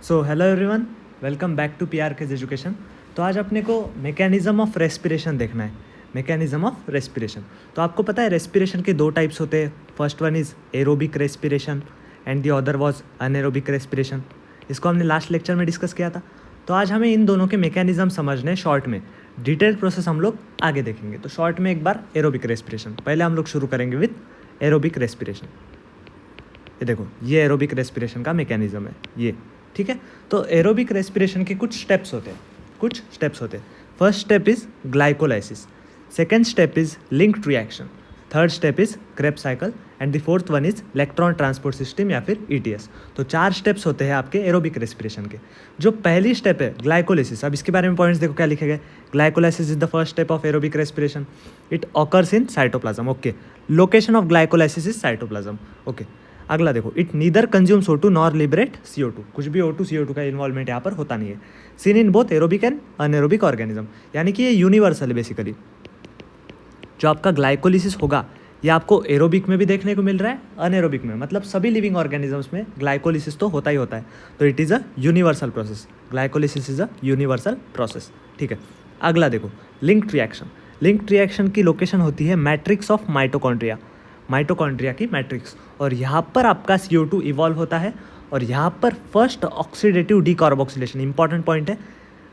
So hello everyone, welcome back to PRK's education. तो आज अपने को मैकेनिज्म ऑफ रेस्पिरेशन देखना है। मैकेनिज्म ऑफ रेस्पिरेशन, तो आपको पता है रेस्पिरेशन के दो टाइप्स होते हैं। First one is aerobic respiration and the other was anaerobic respiration. इसको हमने लास्ट लेक्चर में डिस्कस किया था। तो आज हमें इन दोनों के मैकेनिज्म समझने हैं शॉर्ट में। डिटेल्ड प्रोसेस हम लोग आगे देखेंगे। तो शॉर्ट में एक बार एरोबिक रेस्पिरेशन, पहले हम लोग शुरू करेंगे विथ एरोबिक रेस्पिरेशन। ये देखो, ये एरोबिक रेस्पिरेशन का मैकेनिज्म है ये, ठीक है। तो एरोबिक रेस्पिरेशन के कुछ स्टेप्स होते हैं। First step is glycolysis, second step is linked reaction, third step is Krebs cycle and the fourth one is electron transport system या फिर ETS। तो 4 स्टेप्स होते हैं आपके एरोबिक रेस्पिरेशन के। जो पहली स्टेप है ग्लाइकोलाइसिस, अब इसके बारे में पॉइंट्स देखो क्या लिखे गए। Glycolysis is the first step of aerobic respiration. It occurs in cytoplasm. Okay, location of glycolysis is cytoplasm. Okay, अगला देखो, it neither consumes O2 nor liberate CO2। कुछ भी O2 CO2 का इन्वॉल्वमेंट यहाँ पर होता नहीं है। Seen in both aerobic and anaerobic organism, यानी कि ये यूनिवर्सल है बेसिकली। जो आपका ग्लाइकोलिसिस होगा ये आपको एरोबिक में भी देखने को मिल रहा है, अनएरोबिक में, मतलब सभी लिविंग ऑर्गेनिजम्स में ग्लाइकोलिसिस तो होता ही होता है। तो it is a universal process. Glycolysis is a universal process, ठीक है। अगला देखो, लिंक्ड रिएक्शन। लिंक्ड रिएक्शन की लोकेशन होती है मैट्रिक्स ऑफ माइटोकॉन्ड्रिया की मैट्रिक्स, और यहाँ पर आपका CO2 इवॉल्व होता है। और यहाँ पर first oxidative decarboxylation, important point है।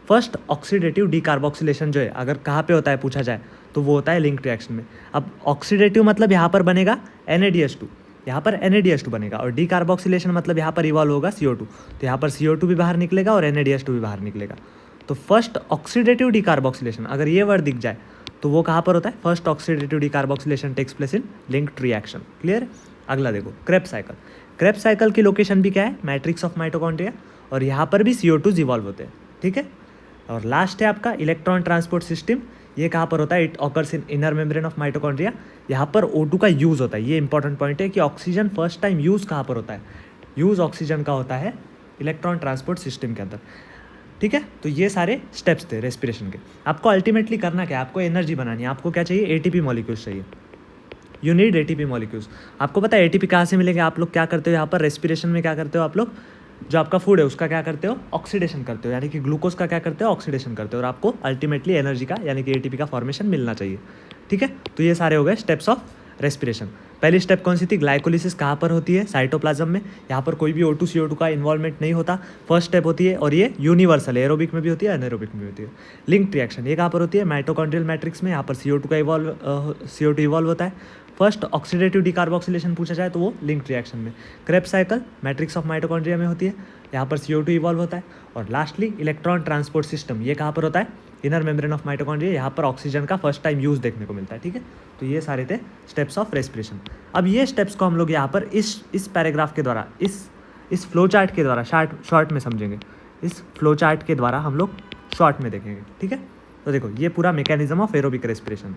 फर्स्ट ऑक्सीडेटिव डीकार्बोक्सिलेशन जो है, अगर कहाँ पे होता है पूछा जाए तो वो होता है लिंक्ड रिएक्शन में। अब ऑक्सीडेटिव मतलब यहाँ पर बनेगा NADH2, यहाँ पर NADH2 बनेगा, और डीकार्बोक्सिलेशन मतलब यहाँ पर इवॉल्व होगा CO2, तो यहाँ पर CO2 भी बाहर निकलेगा और NADH2 भी बाहर निकलेगा। तो फर्स्ट ऑक्सीडेटिव डीकार्बोक्सिलेशन, अगर ये वर्ड दिख जाए तो वो कहाँ पर होता है। First oxidative decarboxylation takes place in linked reaction. Clear. अगला देखो, क्रेब्स साइकिल। क्रेब्स साइकिल की लोकेशन भी क्या है, मैट्रिक्स ऑफ माइटोकॉन्ड्रिया, और यहाँ पर भी CO2 इवॉल्व होते हैं, ठीक है। और लास्ट है आपका इलेक्ट्रॉन ट्रांसपोर्ट सिस्टम। ये कहाँ पर होता है, it occurs in inner membrane of mitochondria. यहाँ पर O2 का यूज़ होता है। ये इंपॉर्टेंट पॉइंट है कि ऑक्सीजन फर्स्ट टाइम यूज़ कहाँ पर होता है, यूज़ ऑक्सीजन का होता है इलेक्ट्रॉन ट्रांसपोर्ट सिस्टम के अंदर, ठीक है। तो ये सारे स्टेप्स थे रेस्पिरेशन के। आपको अल्टीमेटली करना क्या है, आपको एनर्जी बनानी है। आपको क्या चाहिए, ATP मॉलिक्यूल्स चाहिए। You need ATP molecules. आपको पता है ATP कहाँ से मिलेगा। आप लोग क्या करते हो यहाँ पर रेस्पिरेशन में, क्या करते हो आप लोग, जो आपका फूड है उसका क्या करते हो, ऑक्सीडेशन करते हो, यानी कि ग्लूकोज का क्या करते हो, ऑक्सीडेशन करते हो, और आपको अल्टीमेटली एनर्जी का यानी कि ATP का फॉर्मेशन मिलना चाहिए, ठीक है। तो ये सारे हो गए स्टेप्स ऑफ रेस्पिरेशन। पहली स्टेप कौन सी थी, ग्लाइकोलिसिस कहाँ पर होती है, साइटोप्लाज्म में। यहाँ पर कोई भी O2 CO2 का इन्वॉल्वमेंट नहीं होता, फर्स्ट स्टेप होती है, और ये यूनिवर्सल है, एरोबिक में भी होती है, अनएरोबिक में भी होती है। लिंक्ड रिएक्शन, ये कहाँ पर होती है, माइटोकॉन्ड्रियल मैट्रिक्स में। यहाँ पर CO2 इवॉल्व होता है। फर्स्ट ऑक्सीडेटिव डीकार्बोक्सिलेशन पूछा जाए तो वो लिंक्ड रिएक्शन में। Krebs cycle matrix of mitochondria में होती है, यहाँ पर CO2 इवॉल्व होता है। और लास्टली इलेक्ट्रॉन ट्रांसपोर्ट सिस्टम, ये कहाँ पर होता है, इनर मेम्ब्रेन ऑफ माइटोकॉन्ड्रिया। यहाँ पर ऑक्सीजन का फर्स्ट टाइम यूज़ देखने को मिलता है, ठीक है। तो ये सारे थे स्टेप्स ऑफ रेस्पिरेशन। अब ये स्टेप्स को हम लोग यहाँ पर इस पैराग्राफ के द्वारा, इस फ्लो चार्ट के द्वारा शॉर्ट में समझेंगे। इस फ्लो चार्ट के द्वारा हम लोग शॉर्ट में देखेंगे, ठीक है। तो देखो, ये पूरा मैकेनिज्म ऑफ एरोबिक रेस्पिरेशन।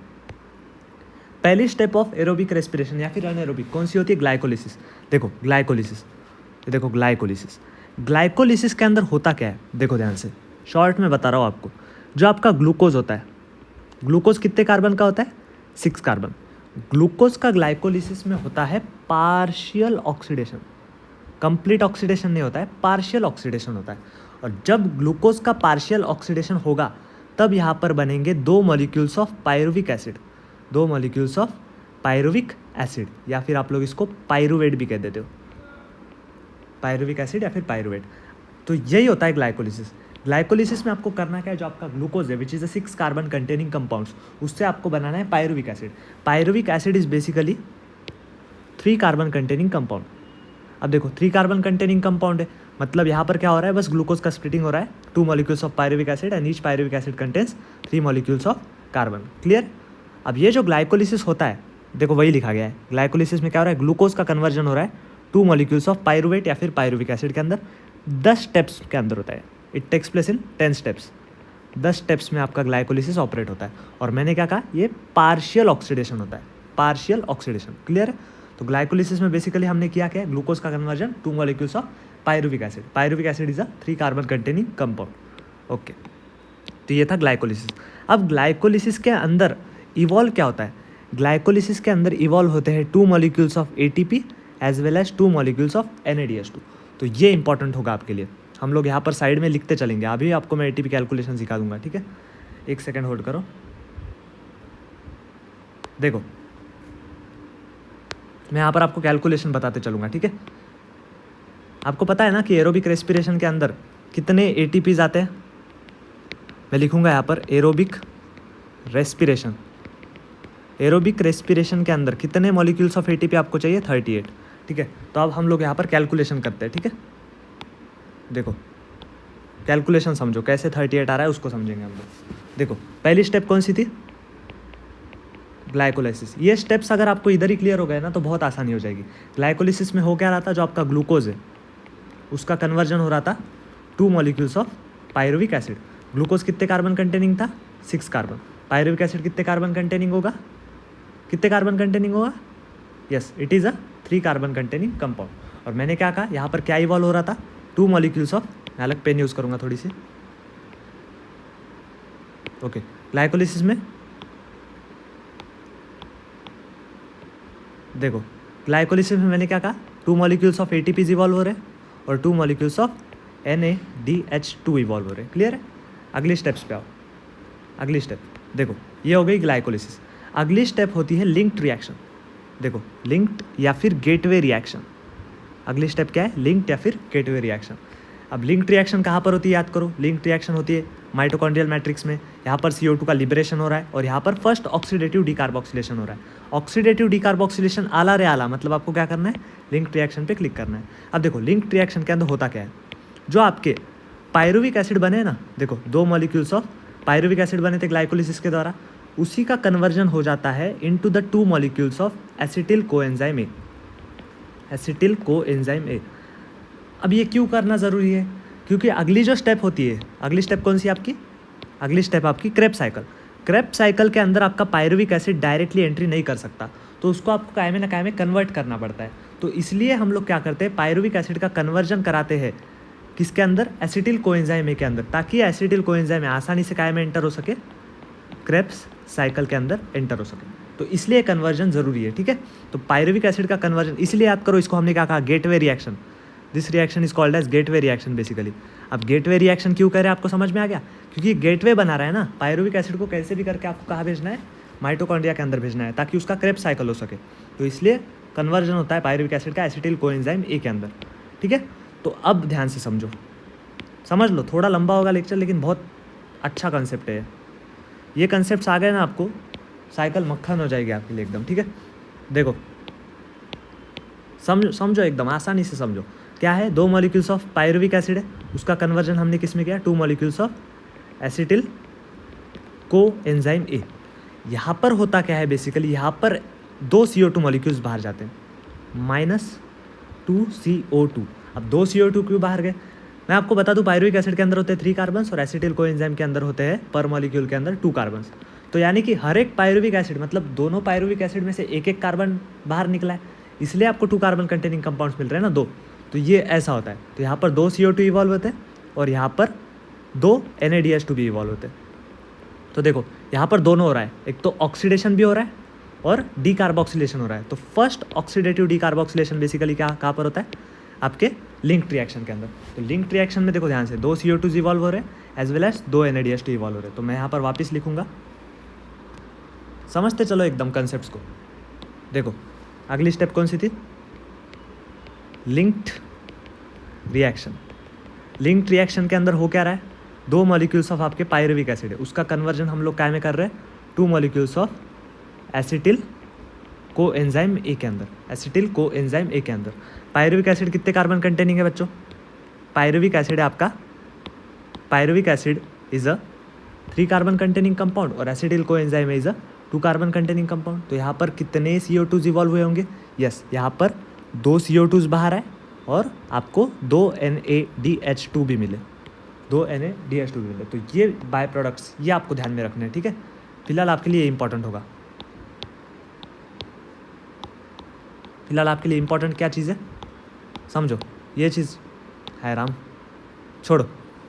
पहली स्टेप ऑफ एरोबिक रेस्पिरेशन या फिर अनएरोबिक कौन सी होती है, ग्लाइकोलिसिस। देखो ग्लाइकोलिसिस, ये देखो ग्लाइकोलिसिस के अंदर होता क्या है, देखो ध्यान से, शॉर्ट में बता रहा हूँ आपको। जो आपका ग्लूकोज होता है, ग्लूकोज कितने कार्बन का होता है, 6 कार्बन। ग्लूकोज का ग्लाइकोलिसिस में होता है पार्शियल ऑक्सीडेशन, कंप्लीट ऑक्सीडेशन नहीं होता है, पार्शियल ऑक्सीडेशन होता है। और जब ग्लूकोज का पार्शियल ऑक्सीडेशन होगा तब यहाँ पर बनेंगे 2 molecules of pyruvic acid, 2 molecules of pyruvic acid, या फिर आप लोग इसको पायरुवेट भी कह देते हो, पायरुविक एसिड या फिर पायरुवेट। तो यही होता है ग्लाइकोलिसिस। ग्लाइकोलिसिस में आपको करना क्या है, जो आपका ग्लूकोज है which is a 6 carbon containing compounds, उससे आपको बनाना है pyruvic acid. Pyruvic acid is basically 3 carbon containing compound. अब देखो 3 कार्बन कंटेनिंग कंपाउंड है, मतलब यहाँ पर क्या हो रहा है, बस ग्लूकोज का स्प्लिटिंग हो रहा है, 2 molecules of pyruvic acid and each pyruvic acid contains 3 molecules of carbon. Clear. अब ये जो ग्लाइकोलिसिस होता है, देखो वही लिखा गया है। ग्लाइकोलिसिस में क्या हो रहा है, ग्लूकोज का कन्वर्जन हो रहा है 2 मॉलिक्यूल्स ऑफ पायरुवेट या फिर पायरुविक एसिड के अंदर 10 स्टेप्स के अंदर होता है। It takes place in 10 steps. 10 steps में आपका ग्लाइकोलिसिस ऑपरेट होता है। और मैंने क्या कहा, ये पार्शियल ऑक्सीडेशन होता है, पार्शियल ऑक्सीडेशन। क्लियर है। तो ग्लाइकोलिसिस में बेसिकली हमने किया क्या है, ग्लूकोज का conversion 2 molecules of pyruvic acid. Pyruvic acid is a 3 carbon containing compound. Okay, तो ये था ग्लाइकोलिसिस। अब ग्लाइकोलिसिस के अंदर इवॉल्व क्या होता है, ग्लाइकोलिसिस के अंदर इवॉल्व होते हैं 2 molecules of ATP as well as 2 molecules of NADH2। तो ये इंपॉर्टेंट होगा आपके लिए। हम लोग यहाँ पर साइड में लिखते चलेंगे, अभी आपको मैं एटीपी कैलकुलेशन सिखा दूंगा, ठीक है। एक सेकेंड होल्ड करो। देखो मैं यहाँ पर आपको कैलकुलेशन बताते चलूँगा, ठीक है। आपको पता है ना कि एरोबिक रेस्पिरेशन के अंदर कितने एटीपीज आते हैं। मैं लिखूँगा यहाँ पर एरोबिक रेस्पिरेशन, एरोबिक रेस्पिरेशन के अंदर कितने मॉलिक्यूल्स ऑफ एटीपी आपको चाहिए, 38, ठीक है। तो अब हम लोग यहाँ पर कैलकुलेशन करते हैं, ठीक है। देखो कैलकुलेशन समझो, कैसे 38 आ रहा है उसको समझेंगे हम लोग। देखो पहली स्टेप कौन सी थी, ग्लाइकोलाइसिस। ये स्टेप्स अगर आपको इधर ही क्लियर हो गए ना तो बहुत आसानी हो जाएगी। ग्लाइकोलिसिस में हो क्या रहा था, जो आपका ग्लूकोज है उसका कन्वर्जन हो रहा था 2 molecules of pyruvic acid. Glucose कितने कार्बन कंटेनिंग था, 6 कार्बन। पायरुविक एसिड कितने कार्बन कंटेनिंग होगा, कितने कार्बन कंटेनिंग होगा, yes it is a 3 carbon containing compound. और मैंने क्या कहा, यहाँ पर क्या इवॉल्व हो रहा था, 2 मॉलिक्यूल्स ऑफ, मैं अलग पेन यूज़ करूँगा थोड़ी सी, ओके। ग्लाइकोलिसिस में देखो, ग्लाइकोलिसिस में मैंने क्या कहा, 2 मॉलिक्यूल्स ऑफ एटीपीज इवॉल्व हो रहे हैं और 2 मॉलिक्यूल्स ऑफ NADH2 इवॉल्व हो रहे हैं। क्लियर है। अगली स्टेप्स पे आओ। अगली स्टेप देखो, ये हो गई ग्लाइकोलिसिस। अगली स्टेप होती है लिंक्ड रिएक्शन। देखो लिंक्ड या फिर गेटवे रिएक्शन। अगली स्टेप क्या है, लिंक्ड या फिर गेटवे रिएक्शन। अब लिंक्ड रिएक्शन कहाँ पर होती है, याद करो। लिंक्ड रिएक्शन होती है माइटोकॉन्ड्रियल मैट्रिक्स में। यहाँ पर CO2 का लिबरेशन हो रहा है और यहाँ पर फर्स्ट ऑक्सीडेटिव डीकार्बोक्सिलेशन हो रहा है। ऑक्सीडेटिव डीकार्बोक्सिलेशन आला रे आला, मतलब आपको क्या करना है, लिंक्ड रिएक्शन पे क्लिक करना है। अब देखो लिंक्ड रिएक्शन के अंदर होता क्या है, जो आपके पायरुविक एसिड बने ना, देखो 2 मॉलिक्यूल्स ऑफ पायरुविक एसिड बने थे ग्लाइकोलिसिस के द्वारा, उसी का कन्वर्जन हो जाता है into the 2 molecules of acetyl coenzyme A, acetyl coenzyme ए। अब ये क्यों करना ज़रूरी है, क्योंकि अगली जो स्टेप होती है, अगली स्टेप कौन सी आपकी, अगली स्टेप आपकी क्रेब्स साइकिल। क्रेब्स साइकिल के अंदर आपका पायरुविक एसिड डायरेक्टली एंट्री नहीं कर सकता, तो उसको आपको कायमे ना कायमे कन्वर्ट करना पड़ता है। तो इसलिए हम लोग क्या करते हैं, पायरुविक एसिड का कन्वर्जन कराते हैं किसके अंदर, एसिटिल कोएंजाइम ए के अंदर, ताकि एसिटिल कोएंजाइम आसानी से कायमे एंटर हो सके, क्रेब्स साइकिल के अंदर एंटर हो सके। तो इसलिए कन्वर्जन ज़रूरी है, ठीक है। तो पायरुविक एसिड का कन्वर्जन, इसलिए याद करो इसको हमने क्या कहा, gateway reaction. This reaction is called as gateway reaction basically. अब गेटवे रिएक्शन क्यों कह रहे हैं, आपको समझ में आ गया, क्योंकि गेटवे बना रहा है ना, पायरुविक एसिड को कैसे भी करके आपको कहाँ भेजना है, माइटोकॉन्ड्रिया के अंदर भेजना है, ताकि उसका क्रेब्स साइकिल हो सके। तो इसलिए कन्वर्जन होता है पायरुविक एसिड का एसिटिल कोएंजाइम ए के अंदर, ठीक है। तो अब ध्यान से समझो, समझ लो, थोड़ा लंबा होगा लेक्चर लेकिन बहुत अच्छा कंसेप्ट है। ये कंसेप्ट आ गए ना आपको, साइकिल मक्खन हो जाएगी आपके लिए एकदम, ठीक है। देखो समझो एकदम आसानी से समझो। क्या है, 2 मॉलिक्यूल्स ऑफ पायरुविक एसिड है, उसका कन्वर्जन हमने किस में किया, 2 मॉलिक्यूल्स ऑफ एसिटिल कोएंजाइम ए। यहाँ पर होता क्या है बेसिकली, यहाँ पर 2 CO2 मॉलिक्यूल्स बाहर जाते हैं, -2 CO2। अब 2 CO2 क्यों बाहर गए, मैं आपको बता दूं, पायरुविक एसिड के अंदर होते हैं 3 कार्बन्स और एसिटिल कोएंजाइम के अंदर होते हैं पर मॉलिक्यूल के अंदर 2 कार्बन्स। तो यानी कि हर एक पायरुविक एसिड, मतलब दोनों पायरुविक एसिड में से एक कार्बन बाहर निकला है, इसलिए आपको 2 कार्बन कंटेनिंग कंपाउंड्स मिल रहे हैं ना, 2। तो ये ऐसा होता है। तो यहाँ पर 2 CO2 इवॉल्व होते हैं और यहाँ पर 2 NADH2 भी इवॉल्व होते हैं। तो देखो यहाँ पर दोनों हो रहा है, एक तो ऑक्सीडेशन भी हो रहा है और डीकार्बोक्सिलेशन हो रहा है। तो फर्स्ट ऑक्सीडेटिव डीकार्बोक्सिलेशन बेसिकली कहाँ पर होता है, आपके लिंक्ड रिएक्शन के अंदर। तो लिंक्ड रिएक्शन में देखो ध्यान से, 2 CO2 इवॉल्व हो रहे हैं as well as 2 NADH2 evolve हो रहे हैं। तो मैं यहाँ पर वापस लिखूंगा, समझते चलो एकदम कंसेप्ट्स को। देखो अगली स्टेप कौन सी थी, लिंक्ड रिएक्शन। लिंक्ड रिएक्शन के अंदर हो क्या रहा है, 2 मॉलिक्यूल्स ऑफ आपके पायरुविक एसिड है, उसका कन्वर्जन हम लोग क्या में कर रहे हैं, 2 molecules of acetyl coenzyme A के अंदर, एसिटिल कोएंजाइम ए के अंदर। पायरुविक एसिड कितने कार्बन कंटेनिंग है बच्चों, पायरुविक एसिड है आपका, pyruvic acid is a 3 carbon containing compound और acetyl coenzyme is a 2 carbon containing compound. तो यहाँ पर कितने CO2 इवॉल्व हुए होंगे, यस यहाँ पर 2 CO2 बाहर आए और आपको 2 NADH2 भी मिले, 2 NADH2 भी मिले। तो ये बाय प्रोडक्ट्स, ये आपको ध्यान में रखने हैं, ठीक है। फिलहाल आपके लिए इंपॉर्टेंट होगा, फिलहाल आपके लिए इंपॉर्टेंट क्या चीज़ है, समझो ये चीज़ है, राम छोड़ो।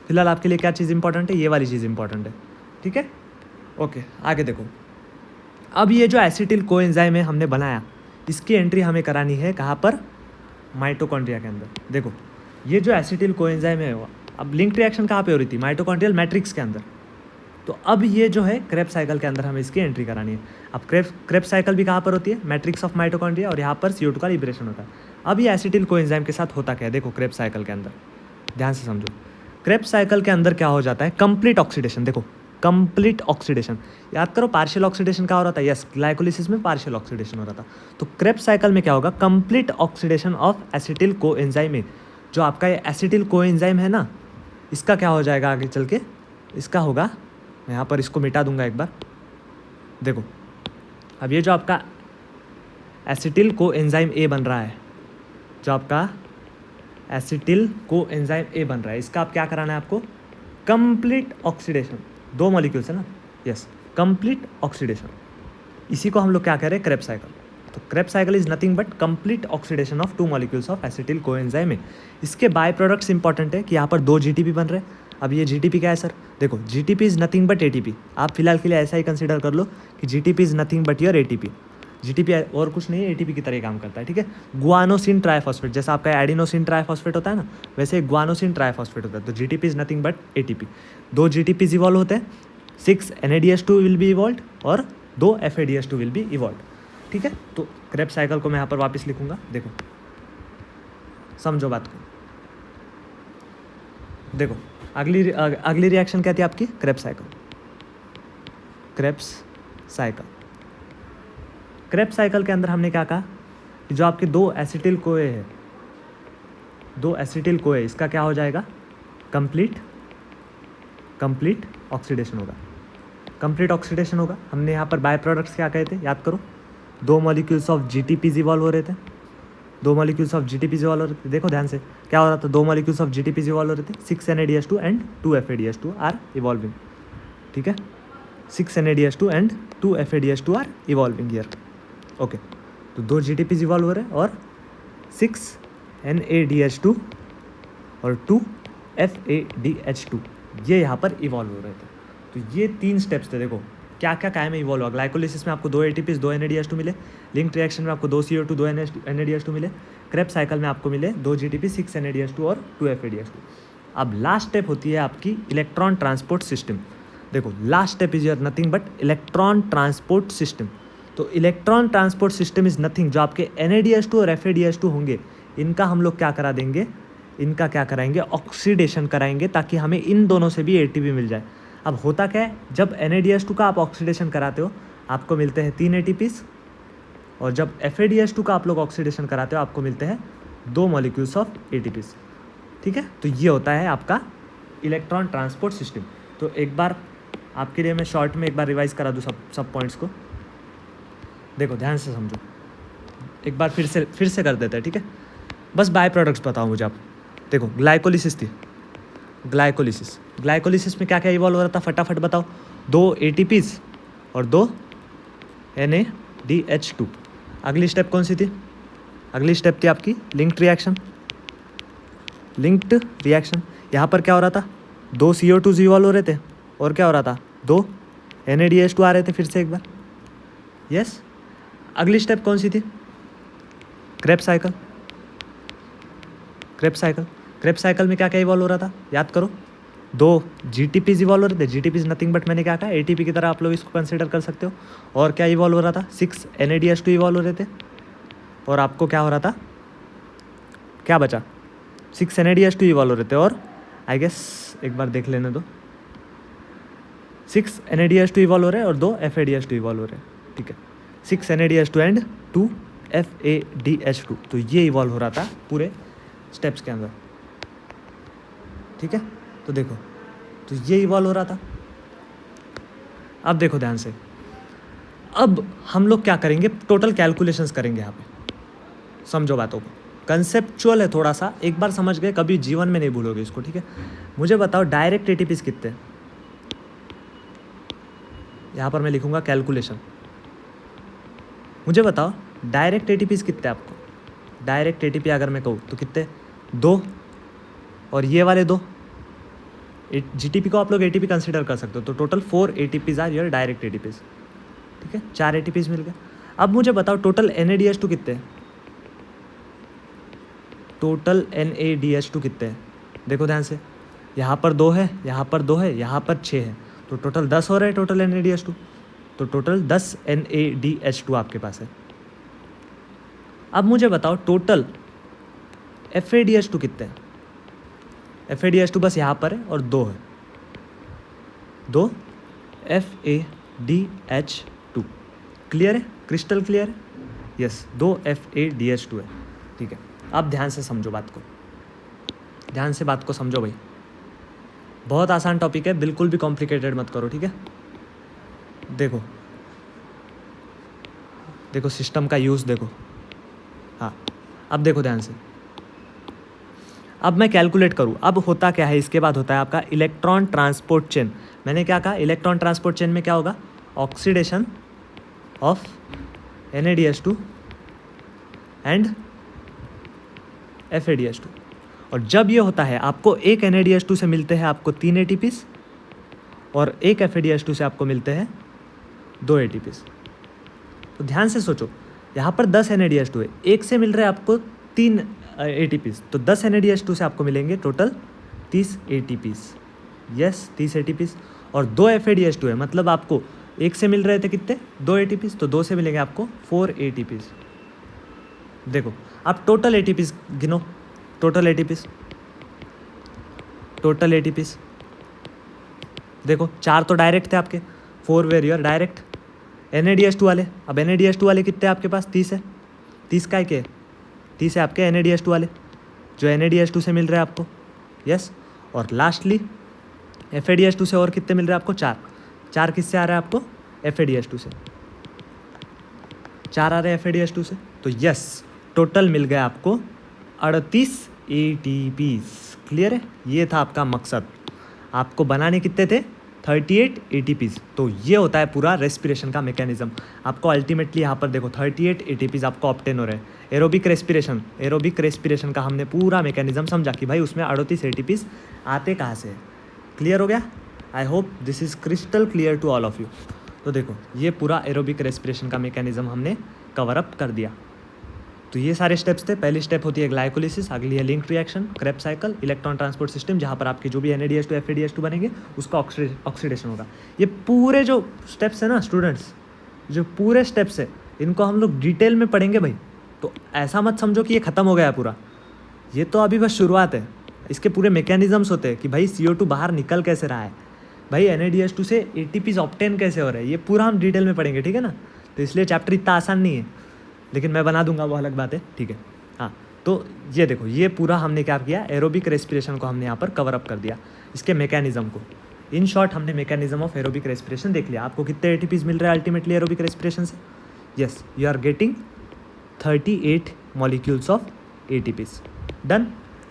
फिलहाल आपके लिए क्या चीज़ इंपॉर्टेंट है, ये वाली चीज़ इंपॉर्टेंट है, ठीक है। ओके आगे देखो, अब ये जो एसिटिल कोएंजाइम है हमने बनाया, इसकी एंट्री हमें करानी है कहाँ पर, माइटोकॉन्ड्रिया के अंदर। देखो ये जो एसिटिल कोएंजाइम है अब लिंक रिएक्शन कहाँ पे हो रही थी, माइटोकॉन्ड्रियल मैट्रिक्स के अंदर। तो अब ये जो है क्रेब्स साइकिल के अंदर हमें इसकी एंट्री करानी है। अब क्रेब्स साइकिल भी कहाँ पर होती है, मैट्रिक्स ऑफ माइटोकॉन्ड्रिया, और यहाँ पर CO2 का लिबरेशन होता है। अब ये एसिटिल कोएंजाइम के साथ होता क्या है, देखो क्रेब्स साइकिल के अंदर ध्यान से समझो। क्रेब्स साइकिल के अंदर क्या हो जाता है, कंप्लीट ऑक्सीडेशन। देखो कंप्लीट ऑक्सीडेशन, याद करो पार्शियल ऑक्सीडेशन क्या हो रहा था, यस ग्लाइकोलिसिस में पार्शियल ऑक्सीडेशन हो रहा था। तो क्रेब्स साइकिल में क्या होगा, complete oxidation of acetyl coenzyme में। जो आपका ये एसिटिल कोएंजाइम है ना, इसका क्या हो जाएगा आगे चल के, इसका होगा, मैं यहाँ पर इसको मिटा दूंगा एक बार। देखो अब ये जो आपका एसिटिल कोएंजाइम ए बन रहा है, जो आपका एसिटिल कोएंजाइम ए बन रहा है, इसका आप क्या कराना है आपको, कंप्लीट ऑक्सीडेशन। 2 मॉलिक्यूल्स है ना, यस कंप्लीट ऑक्सीडेशन। इसी को हम लोग क्या कह रहे हैं, क्रेब्स साइकिल। तो Krebs cycle is nothing but complete oxidation of 2 molecules of acetyl coenzyme ए। इसके बाय प्रोडक्ट्स इंपॉर्टेंट है कि यहाँ पर 2 GTP बन रहे हैं। अब ये GTP क्या है सर, देखो GTP is nothing but ATP। आप फिलहाल के लिए ऐसा ही कंसिडर कर लो कि GTP is nothing but your ATP। GTP और कुछ नहीं है, ATP की तरह काम करता है, ठीक है। गुआनोसिन ट्राइफॉस्फेट, जैसा आपका एडिनोसिन ट्राइफॉस्फेट होता है ना, वैसे गुआनोसिन ट्राइफॉस्फेट होता है। तो GTP is nothing but ATP। 2 GTPs evolve होते हैं, 6 NADH2 विल बी इवॉल्व और 2 FADH2 विल बी इवॉल्व, ठीक है। तो क्रेब्स साइकिल को मैं यहाँ पर वापस लिखूंगा, देखो समझो बात को। देखो अगली रिएक्शन क्या थी आपकी, Krebs cycle. Krebs cycle, Krebs cycle के अंदर हमने क्या कहा कि जो आपके 2 एसिटिल कोए है, 2 एसिटिल कोए, इसका क्या हो जाएगा, कंप्लीट ऑक्सीडेशन होगा। कंप्लीट ऑक्सीडेशन होगा। हमने यहाँ पर बाय प्रोडक्ट्स क्या कहे थे, याद करो, 2 मॉलिक्यूल्स ऑफ GTPs इवॉल्व हो रहे थे, 2 मॉलिक्यूल्स ऑफ GTPs इवॉल्व हो रहे थे। देखो ध्यान से क्या हो रहा था, 2 मॉलिक्यूल्स ऑफ GTPs इवॉल्व हो रहे थे, 6 NADH2 and 2 FADH2 are evolving, ठीक है। 6 NADH2 and 2 FADH2 are evolving here, okay. तो 2 GTPs इवॉल्व हो रहे हैं और 6 NADH2 और 2 FADH2 ये यहाँ पर इवॉल्व हो रहे थे। तो ये 3 स्टेप्स थे। देखो क्या क्या कायम में इवॉल्व हुआ, ग्लाइकोलिसिस में आपको 2 ATPs 2 NADH2 मिले, लिंक रिएक्शन में आपको 2 CO2 2 NADH2 मिले, क्रेब्स साइकिल में आपको मिले 2 GTP 6 NADH2 और 2 FADH2। अब लास्ट स्टेप होती है आपकी इलेक्ट्रॉन ट्रांसपोर्ट सिस्टम। देखो last step is nothing but electron transport system. तो electron transport system is nothing, जो आपके NADH2 और FADH2 होंगे, इनका हम लोग क्या करा देंगे, इनका क्या कराएंगे, ऑक्सीडेशन कराएंगे, ताकि हमें इन दोनों से भी ATP मिल जाए। अब होता क्या है, जब NADH2 का आप ऑक्सीडेशन कराते हो आपको मिलते हैं 3 ATPs, और जब FADH2 का आप लोग ऑक्सीडेशन कराते हो आपको मिलते हैं 2 मॉलिक्यूल्स ऑफ ATPs, ठीक है। तो ये होता है आपका इलेक्ट्रॉन ट्रांसपोर्ट सिस्टम। तो एक बार आपके लिए मैं शॉर्ट में एक बार रिवाइज करा दूँ सब पॉइंट्स को। देखो ध्यान से समझो, एक बार फिर से कर देते हैं, ठीक है। बस बाय प्रोडक्ट्स बताओ मुझे आप। देखो ग्लाइकोलिसिस थी, ग्लाइकोलिसिस में क्या क्या इवॉल्व हो रहा था, फटाफट बताओ। 2 ATPs और 2 NADH2। अगली स्टेप कौन सी थी, अगली स्टेप थी आपकी लिंक्ड रिएक्शन। यहाँ पर क्या हो रहा था, 2 CO2 इवॉल्व हो रहे थे और क्या हो रहा था, 2 NADH2 आ रहे थे फिर से एक बार, यस। अगली स्टेप कौन सी थी, क्रेब्स साइकिल में क्या क्या इवॉल्व हो रहा था, याद करो। 2 GTPs इवॉल्व हो रहे थे, GTPs नथिंग बट मैंने क्या कहा, ATP की तरह आप लोग इसको कंसिडर कर सकते हो। और क्या इवॉल्व हो रहा था, 6 NADH2 इवॉल्व हो रहे थे, और आपको क्या हो रहा था, क्या बचा, 6 NADH2 इवॉल्व हो रहे थे, और आई गेस एक बार देख लेने दो, 6 NADH2 इवॉल्व हो रहे हैं और 2 FADH2 इवॉल्व हो रहे हैं, ठीक है। 6 NADH2 एंड 2 FADH2। तो ये इवॉल्व हो रहा था पूरे स्टेप्स के अंदर, ठीक है। तो देखो, तो ये इवॉल्व हो रहा था। अब देखो ध्यान से, अब हम लोग क्या करेंगे, टोटल कैलकुलेशंस करेंगे यहाँ पे। समझो बातों को, कंसेप्चुअल है थोड़ा सा, एक बार समझ गए कभी जीवन में नहीं भूलोगे इसको, ठीक है। मुझे बताओ डायरेक्ट ATPs कितने, यहाँ पर मैं लिखूंगा कैलकुलेशन। मुझे बताओ डायरेक्ट ATPs कितने आपको, डायरेक्ट ATP अगर मैं कहूँ तो कितने, 2, और ये वाले 2 GTP को आप लोग ATP कंसिडर कर सकते हो। तो total 4 ATPs are your direct ATPs, ठीक है। 4 ATPs मिल गए। अब मुझे बताओ टोटल NADH2 कितने, टोटल NaDH2 कितने हैं? देखो ध्यान से, यहाँ पर 2 है, यहाँ पर 2 है, यहाँ पर 6 है, तो टोटल 10 हो रहा है टोटल NaDH2। तो टोटल 10 NaDH2 आपके पास है। अब मुझे बताओ टोटल FADH2 कितने हैं? FADH2 बस यहाँ पर है और 2 है, 2 FADH2। क्लियर है? क्रिस्टल क्लियर है? यस, 2 FADH2 है। ठीक है, अब ध्यान से समझो बात को, ध्यान से बात को समझो भाई। बहुत आसान टॉपिक है, बिल्कुल भी कॉम्प्लिकेटेड मत करो, ठीक है। देखो देखो सिस्टम का यूज़ देखो। हाँ, अब देखो ध्यान से, अब मैं कैलकुलेट करूँ, अब होता क्या है, इसके बाद होता है आपका इलेक्ट्रॉन ट्रांसपोर्ट चेन। मैंने क्या कहा, इलेक्ट्रॉन ट्रांसपोर्ट चेन में क्या होगा, oxidation of NaDH2 and FADH2। और जब ये होता है, आपको एक NaDH2 से मिलते हैं आपको 3 ATPs और एक FADH2 से आपको मिलते हैं 2 ATPs। तो ध्यान से सोचो, यहाँ पर 10 NaDH2 है, एक से मिल रहा है आपको 3 ATPs, तो 10 NaDH2 से आपको मिलेंगे टोटल 30 ATPs। Yes, 30 ATPs। और 2 FADH2 है, मतलब आपको एक से मिल रहे थे कितने, 2 ATPs, तो 2 से मिलेंगे आपको 4 ATPs। देखो आप टोटल ATPs गिनो, टोटल ATPs देखो, 4 तो डायरेक्ट थे आपके, 4 वेर योर डायरेक्ट। NaDH2 वाले, अब NaDH2 वाले कितने आपके पास, 30 है। 30 का है, 30 है आपके NaDH2 वाले, जो NaDH2 से मिल रहे हैं आपको। यस, और लास्टली FADH2 से और कितने मिल रहे हैं आपको, 4। 4 किससे आ रहा है आपको, FADH2 से, 4 आ रहे हैं FADH2 से। तो यस, टोटल मिल गया आपको 38 ATPs। क्लियर है? ये था आपका मकसद, आपको बनाने कितने थे, 38 ATPs। तो ये होता है पूरा रेस्पिरेशन का मैकेनिज्म। आपको अल्टीमेटली यहाँ पर देखो 38 ATPs आपको ऑब्टेन हो रहे हैं। एरोबिक रेस्पिरेशन का हमने पूरा मैकेनिज्म समझा कि भाई उसमें 38 ATPs आते कहाँ से। क्लियर हो गया? I hope this is crystal clear to all of you. तो देखो, ये पूरा एरोबिक रेस्पिरेशन का मैकेनिज्म हमने कवर अप कर दिया। तो ये सारे स्टेप्स थे। पहली स्टेप होती है ग्लाइकोलिसिस, अगली है linked reaction, Krebs cycle, electron transport system, जहाँ पर आपके जो भी NaDH2 FADH2 बनेंगे उसका ऑक्सीडेशन होगा। ये पूरे जो स्टेप्स है ना स्टूडेंट्स, जो पूरे स्टेप्स है इनको हम लोग डिटेल में पढ़ेंगे भाई। तो ऐसा मत समझो कि ये ख़त्म हो गया पूरा, ये तो अभी बस शुरुआत है। इसके पूरे मैकेनिज्म्स होते हैं कि भाई CO2 बाहर निकल कैसे रहा है, भाई NaDH2 से ATPs ऑब्टेन कैसे हो रहे हैं, ये पूरा हम डिटेल में पढ़ेंगे, ठीक है ना। तो इसलिए चैप्टर इतना आसान नहीं है, लेकिन मैं बना दूंगा, वो अलग बात है, ठीक है। हाँ, तो ये देखो, ये पूरा हमने क्या किया, एरोबिक रेस्पिरेशन को हमने यहाँ पर कवर अप कर दिया, इसके मैकेनिज्म को। इन शॉर्ट हमने मैकेनिज्म ऑफ एरोबिक रेस्पिरेशन देख लिया। आपको कितने ATPs मिल रहे हैं अल्टीमेटली एरोबिक रेस्पिरेशन से? Yes, you are getting 38 molecules of ATPs। Done?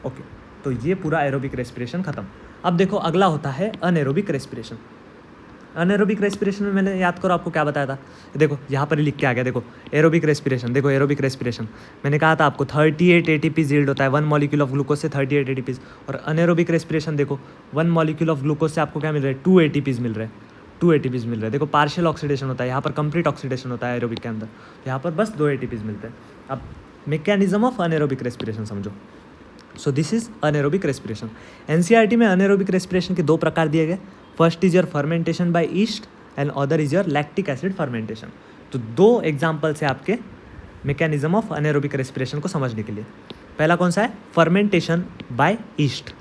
Okay, तो ये पूरा एरोबिक रेस्पिरेशन खत्म। अब देखो अगला होता है अनएरोबिक रेस्पिरेशन। अनएरोबिक रेस्पिरेशन में मैंने याद करो आपको क्या बताया था, देखो यहाँ पर ही लिख के आ गया। देखो एरोबिक रेस्पिरेशन, देखो एरोबिक रेस्पिरेशन मैंने कहा था आपको 38 ATPs यील्ड होता है 1 मॉलिक्यूल ऑफ ग्लूकोज से, 38 ATPs। और अनएरोबिक रेस्पिरेशन देखो 1 मॉलिक्यूल ऑफ ग्लूकोज से आपको क्या मिल रहा है, 2 ATPs मिल रहे हैं, 2 ATPs मिल रहे हैं। देखो पार्शियल ऑक्सीडेशन होता है, यहाँ पर कंप्लीट ऑक्सीडेशन होता है एरोबिक के अंदर, यहाँ पर बस 2 ATPs मिलते हैं। अब मैकेनिज्म ऑफ अनएरोबिक रेस्पिरेशन समझो। So this is anaerobic respiration. NCERT में अनएरोबिक रेस्पिरेशन के 2 प्रकार दिए गए। First is your fermentation by yeast and other is your lactic acid fermentation. तो 2 एग्जाम्पल्स है आपके मैकेनिज्म ऑफ अनएरोबिक रेस्पिरेशन को समझने के लिए। पहला कौन सा है, फर्मेंटेशन बाय ईस्ट।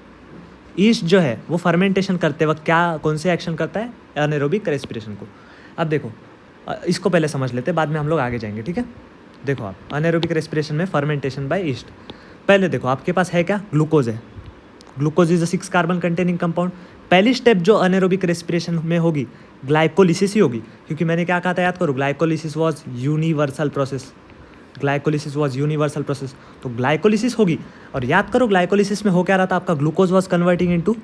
ईस्ट जो है वो फर्मेंटेशन करते वक्त क्या, कौन से एक्शन करता है, अनएरोबिक रेस्पिरेशन को। अब देखो इसको पहले समझ लेते हैं, बाद में हम लोग आगे जाएंगे, ठीक है। देखो आप अनएरोबिक रेस्पिरेशन में फर्मेंटेशन बाय ईस्ट, पहले देखो आपके पास है क्या, ग्लूकोज है। Glucose is a 6 carbon containing compound. पहली स्टेप जो अनएरोबिक रेस्पिरेशन में होगी ग्लाइकोलिसिस ही होगी, क्योंकि मैंने क्या कहा था याद करो, glycolysis was universal process. Glycolysis was universal process, तो ग्लाइकोलिसिस होगी। और याद करो ग्लाइकोलिसिस में हो क्या रहा था आपका, glucose was converting into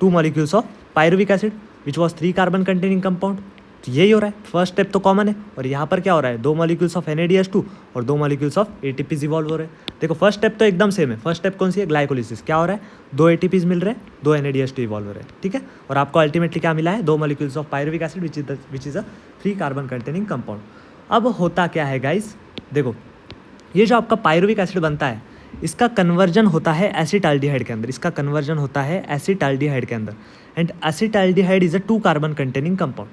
2 molecules of pyruvic acid which was 3 carbon containing compound. तो यही हो रहा है, फर्स्ट स्टेप तो कॉमन है। और यहाँ पर क्या हो रहा है, 2 मॉलिक्यूल्स ऑफ NaDH2 और 2 मॉलिक्यूल्स ऑफ ATPs इवॉल्व हो रहे हैं। देखो फर्स्ट स्टेप तो एकदम सेम है। फर्स्ट स्टेप कौन सी है, ग्लाइकोलिसिस। क्या हो रहा है, 2 ATPs मिल रहे हैं, 2 NaDH2 इवॉल्व हो रहे हैं, ठीक है। और आपको अल्टीमेटली क्या मिला है, 2 molecules of pyruvic acid which is a 3 carbon containing compound. अब होता क्या है गाइस, देखो ये जो आपका पायरुविक एसिड बनता है, इसका कन्वर्जन होता है एसिटाल्डिहाइड के अंदर, इसका कन्वर्जन होता है एसिटाल्डिहाइड के अंदर। And acetaldehyde is a 2 carbon containing compound,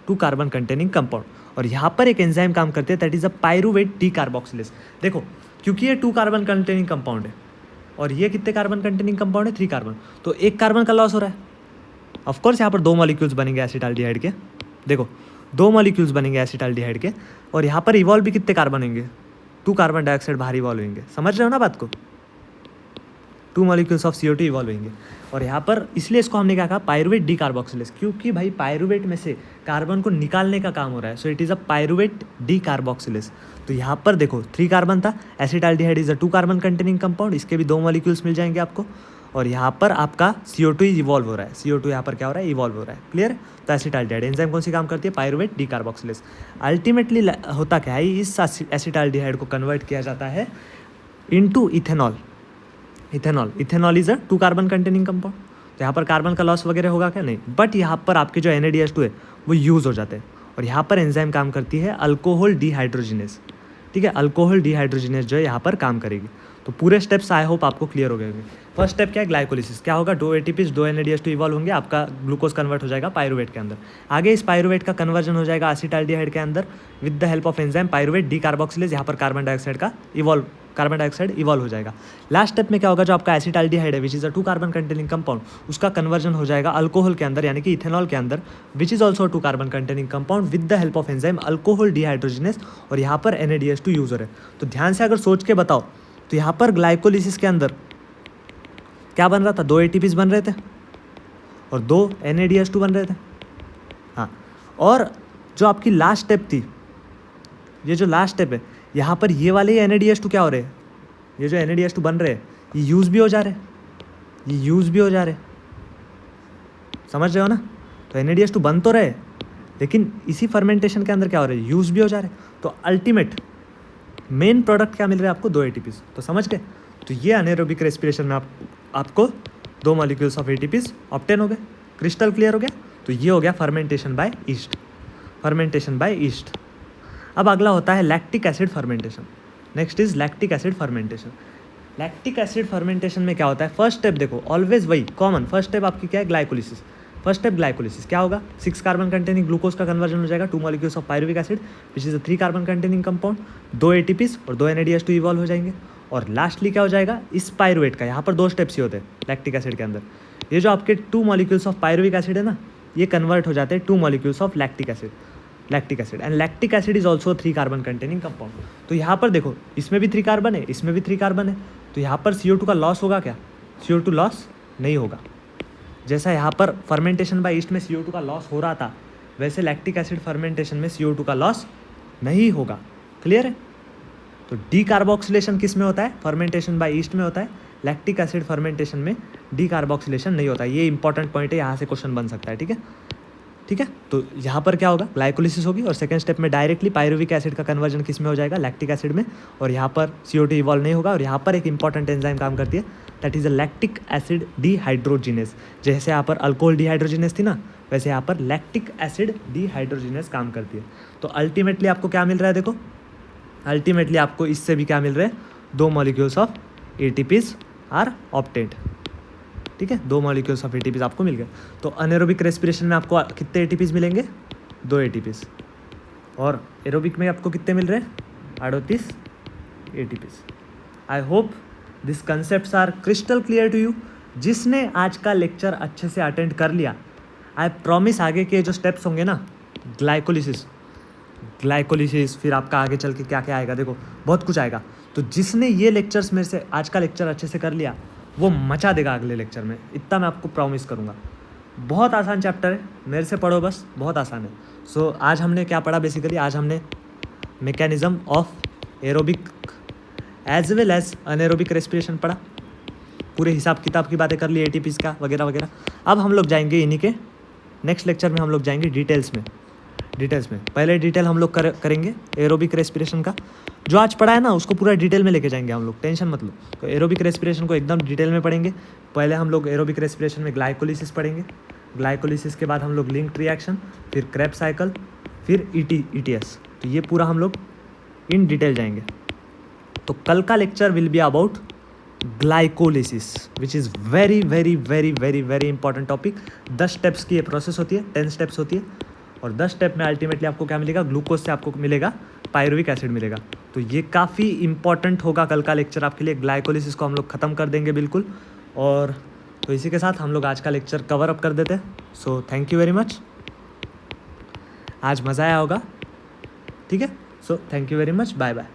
2 carbon containing compound. और यहाँ पर एक एंजाइम काम करते हैं that is a pyruvate decarboxylase. देखो क्योंकि ये 2 कार्बन कंटेनिंग कंपाउंड है और ये कितने कार्बन कंटेनिंग कंपाउंड है, 3 कार्बन, तो 1 कार्बन का लॉस हो रहा है। ऑफकोर्स यहाँ पर 2 मॉलिक्यूल्स बनेंगे एसिटाल्डिहाइड के, देखो 2 मॉलिक्यूल्स बनेंगे एसिटाल्डिहाइड के, और यहाँ पर इवॉल्व भी कितने कार्बन होंगे, 2 कार्बन डाइऑक्साइड बाहर इवॉल्व होंगे। समझ रहे हो ना बात को, 2 मॉलिक्यूल्स ऑफ CO2 इवॉल्व होंगे। और यहाँ पर इसलिए इसको हमने क्या कहा, पायरूवेट डीकार्बोक्सिलेज, क्योंकि भाई पायरूवेट में से कार्बन को निकालने का काम हो रहा है, so it is a pyruvate decarboxylase. तो यहाँ पर देखो 3 कार्बन था, acetaldehyde is a 2 carbon containing compound, इसके भी 2 मॉलिक्यूल्स मिल जाएंगे आपको। और यहाँ पर आपका CO2 इवॉल्व हो रहा है, CO2 यहाँ पर क्या हो रहा है, इवॉल्व हो रहा है। क्लियर है? तो एसिटाल्डिहाइड एंजाइम कौन सी काम करती है, पायरूवेट डीकार्बोक्सिलेज। अल्टीमेटली होता क्या है, इस एसिटाल्डिहाइड को कन्वर्ट किया जाता है into ethanol. Ethanol is a 2 carbon containing compound. तो यहाँ पर कार्बन का लॉस वगैरह होगा क्या, नहीं, बट यहाँ पर आपके जो NADH2 है वो यूज़ हो जाते हैं। और यहाँ पर एंजाइम काम करती है अल्कोहल डीहाइड्रोजिनेज। ठीक है, अल्कोहल डीहाइड्रोजिनेज जो है यहाँ पर काम करेगी। तो पूरे स्टेप्स आई होप आपको क्लियर हो गए होंगे। फर्स्ट स्टेप क्या है, ग्लाइकोलिसिस। क्या होगा, 2 ATPs 2 NADH2 इवॉल्व होंगे, आपका ग्लूकोज कन्वर्ट हो जाएगा पायरूवेट के अंदर। आगे इस पायरूवेट का कन्वर्जन हो जाएगा एसिटाल्डिहाइड के अंदर with the help of enzyme pyruvate decarboxylase. यहाँ पर कार्बन डाइऑक्साइड इवॉल्व हो जाएगा। लास्ट स्टेप में क्या होगा, जो आपका एसिटाल्डिहाइड है which is a 2 carbon containing compound, उसका कन्वर्जन हो जाएगा अल्कोहल के अंदर यानी कि इथेनॉल के अंदर, which is also 2 carbon containing compound with the help of enzyme alcohol dehydrogenase. और यहाँ पर NADH2 यूजर है। तो ध्यान से अगर सोच के बताओ तो यहाँ पर ग्लाइकोलिसिस के अंदर क्या बन रहा था, 2 ATPs बन रहे थे और 2 NADH2 बन रहे थे। हाँ, और जो आपकी लास्ट स्टेप थी, ये जो लास्ट स्टेप है, यहाँ पर ये वाले ही NADH2 क्या हो रहे हैं, ये जो NADH2 बन रहे हैं ये यूज़ भी हो जा रहे, समझ रहे हो ना। तो NADH2 बन तो रहे लेकिन इसी फर्मेंटेशन के अंदर क्या हो रहा है, यूज़ भी हो जा रहे। तो अल्टीमेट मेन प्रोडक्ट क्या मिल रहा है आपको, 2 ATPs। तो समझ गए। तो ये अनेरोबिक रेस्पिरेशन में आपको 2 मॉलिक्यूल्स ऑफ ATPs ऑब्टेन हो गए। क्रिस्टल क्लियर हो गया। तो ये हो गया फर्मेंटेशन बाय ईस्ट। अब अगला होता है lactic acid fermentation. Next is lactic acid fermentation. Lactic acid fermentation में क्या होता है, फर्स्ट स्टेप देखो ऑलवेज वही कॉमन, फर्स्ट स्टेप आपकी क्या है, ग्लाइकोलिसिस। फर्स्ट स्टेप ग्लाइकोलिसिस क्या होगा, 6 कार्बन कंटेनिंग ग्लूकोज का कन्वर्जन हो जाएगा 2 molecules of pyruvic acid which is a 3 carbon containing compound, 2 ATPs और 2 NADH2 इवॉल्व हो जाएंगे। और लास्टली क्या हो जाएगा, इस पायरुवेट का, यहाँ पर 2 स्टेप्स ही होते हैं लैक्टिक एसिड के अंदर। ये जो आपके 2 मॉलिक्यूल्स ऑफ पायरुविक एसिड है ना, ये कन्वर्ट हो जाते हैं 2 molecules of lactic acid and lactic acid is also 3 carbon containing compound. तो यहाँ पर देखो इसमें भी 3 कार्बन है, इसमें भी 3 कार्बन है। तो यहाँ पर CO2 का लॉस होगा क्या, CO2 लॉस नहीं होगा। जैसा यहाँ पर फर्मेंटेशन बाय ईस्ट में CO2 का लॉस हो रहा था, वैसे लैक्टिक एसिड फर्मेंटेशन में CO2 का लॉस नहीं होगा। क्लियर है। तो डीकार्बोक्सिलेशन किस में होता है, फर्मेंटेशन बाय ईस्ट में होता है। लैक्टिक एसिड फर्मेंटेशन में डीकार्बोक्सिलेशन नहीं होता। ये इंपॉर्टेंट पॉइंट है, यहाँ से क्वेश्चन बन सकता है। ठीक है। तो यहाँ पर क्या होगा, ग्लाइकोलिसिस होगी और सेकंड स्टेप में डायरेक्टली पायरुविक एसिड का कन्वर्जन किस में हो जाएगा, लैक्टिक एसिड में। और यहाँ पर CO2 इवॉल्व नहीं होगा। और यहाँ पर एक इंपॉर्टेंट एंजाइम काम करती है, that is a lactic acid dehydrogenase. जैसे यहाँ पर अल्कोहल डीहाइड्रोजिनेज थी ना, वैसे यहाँ पर लैक्टिक एसिड डीहाइड्रोजिनेज काम करती है। तो अल्टीमेटली आपको क्या मिल रहा है, देखो अल्टीमेटली आपको इससे भी क्या मिल रहा है, 2 molecules of ATPs are obtained. ठीक है, 2 मॉलिक्यूल्स ऑफ ATPs आपको मिल गए। तो अनेरोबिक रेस्पिरेशन में आपको कितने ATPs मिलेंगे, 2 ATPs। और एरोबिक में आपको कितने मिल रहे हैं, 38 ATPs। I hope this concepts are crystal clear to you. जिसने आज का लेक्चर अच्छे से अटेंड कर लिया, आई प्रॉमिस आगे के जो स्टेप्स होंगे ना, ग्लाइकोलिसिस फिर आपका आगे चल के क्या क्या आएगा, देखो बहुत कुछ आएगा। तो जिसने ये लेक्चर्स मेरे से आज का लेक्चर अच्छे से कर लिया, वो मचा देगा अगले लेक्चर में, इतना मैं आपको प्रॉमिस करूँगा। बहुत आसान चैप्टर है, मेरे से पढ़ो बस, बहुत आसान है। सो आज हमने क्या पढ़ा, बेसिकली आज हमने mechanism of aerobic as well as anaerobic respiration पढ़ा। पूरे हिसाब किताब की बातें कर ली, ATPs का वगैरह वगैरह। अब हम लोग जाएंगे इन्हीं के नेक्स्ट लेक्चर में, हम लोग जाएंगे डिटेल्स में। पहले डिटेल हम लोग करेंगे एरोबिक रेस्पिरेशन का। जो आज पढ़ा है ना, उसको पूरा डिटेल में लेके जाएंगे हम लोग, टेंशन मत लो। तो एरोबिक रेस्पिरेशन को एकदम डिटेल में पढ़ेंगे। पहले हम लोग एरोबिक रेस्पिरेशन में ग्लाइकोलिसिस पढ़ेंगे, ग्लाइकोलिसिस के बाद हम लोग लिंक्ड रिएक्शन, फिर क्रेब्स साइकिल, फिर ETS। तो ये पूरा हम लोग इन डिटेल जाएंगे। तो कल का lecture will be about glycolysis, which is very very very very very important topic. 10 steps की ये प्रोसेस होती है, 10 स्टेप्स होती है, और 10 स्टेप में अल्टीमेटली आपको क्या मिलेगा, ग्लूकोज से आपको मिलेगा पायरुविक एसिड मिलेगा। तो ये काफ़ी इंपॉर्टेंट होगा कल का लेक्चर आपके लिए। ग्लाइकोलिसिस को हम लोग ख़त्म कर देंगे बिल्कुल। और तो इसी के साथ हम लोग आज का लेक्चर कवर अप कर देते हैं। So thank you very much, आज मज़ा आया होगा, ठीक है। So thank you very much, bye bye.